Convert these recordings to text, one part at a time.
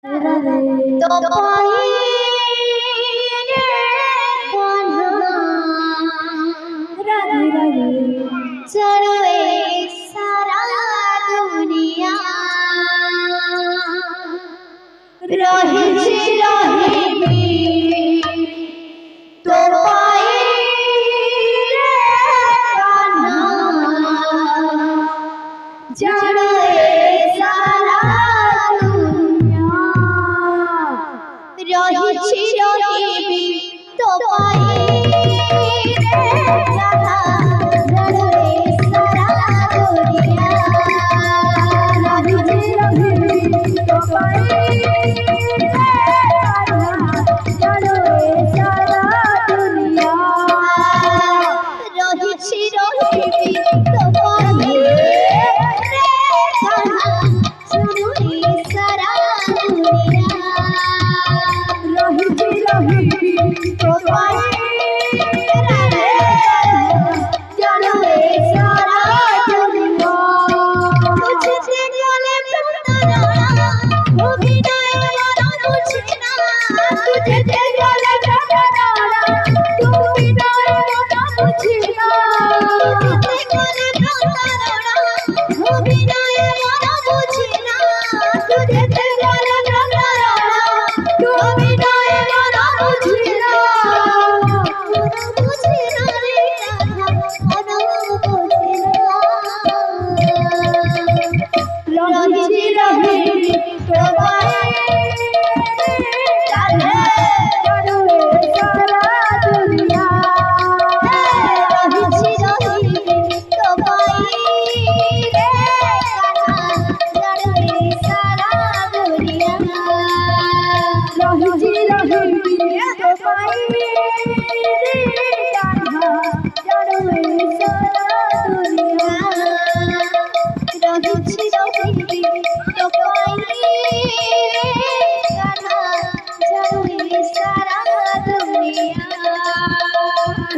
तो पाई चढ़े सारा दुनिया रही तो पाई चढ़े सारा दुनिया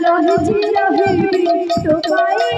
रही तो पाई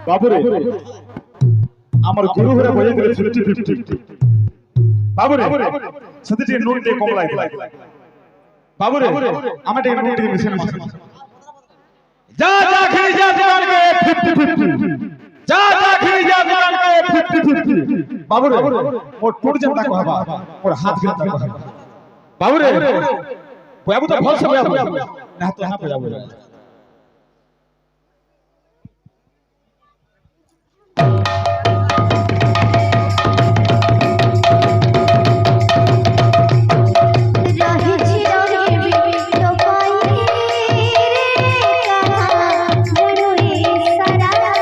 बाबूरे आमर गुरु घरे बजे दिले 50-50 बाबूरे सती टे नोट टे कम लागिला बाबूरे आमे टे नोट टे मिसे मिसे जा खिली जा दुकान के 50-50 जा खिली जा दुकान के 50-50 बाबूरे मोर टूट जनता कहबा मोर हाथ गिरता कहबा बाबूरे बाबू तो भल से बाबू ना तो हां पे बाबू सारा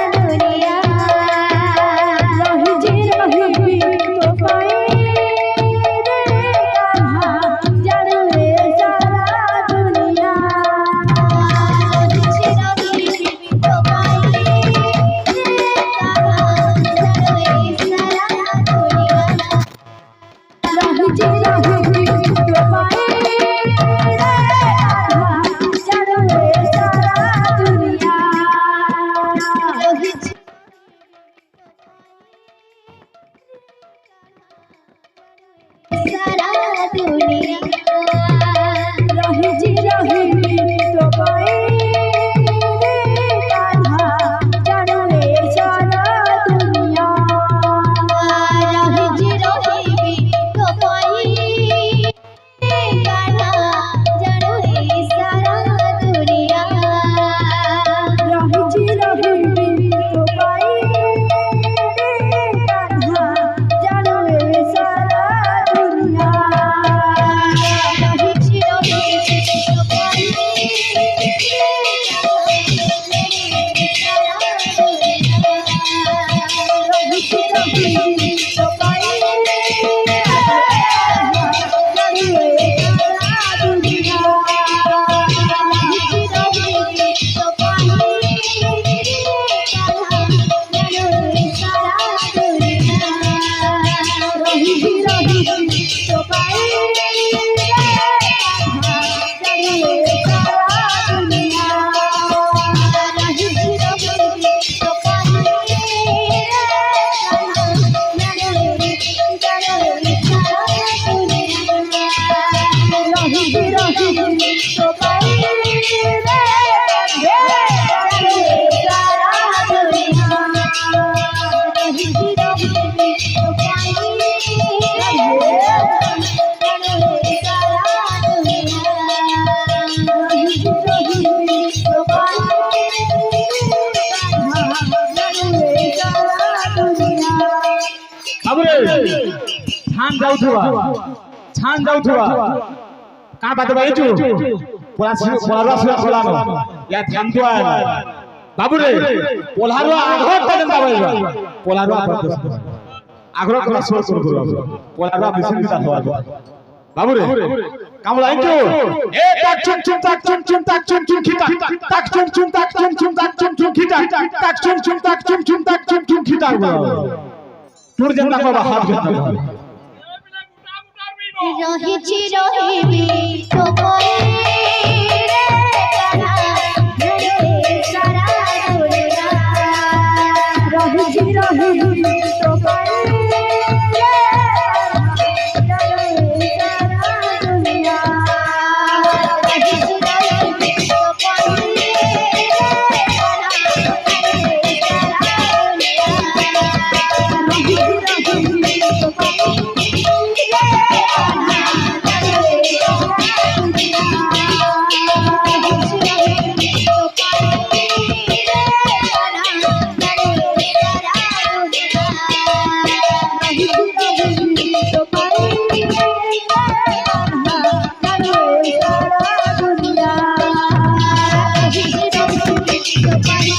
छान जाउथुवा का बात भाई तू पोलारवा से खोलानो या ध्यान तो बाबू रे पोलारवा आग्रह तन बाबू पोलारवा आग्रह करा सोर पोलारवा मिशन दिता हो बाबू रे कामला इंचो ए ताक चुन खिता ताक चुन खिता ताक चुन खिता टूर जनता को हाथ घेता रहिछि रहिबि तो पाए रे काना रे सारा दुनिया रहिछि रहिबि तो पाए रे सारा दुनिया रहिछि रहिबि तो पाए रे काना रे सारा दुनिया रहिछि रहिबि तो पाए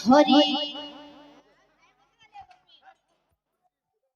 हरि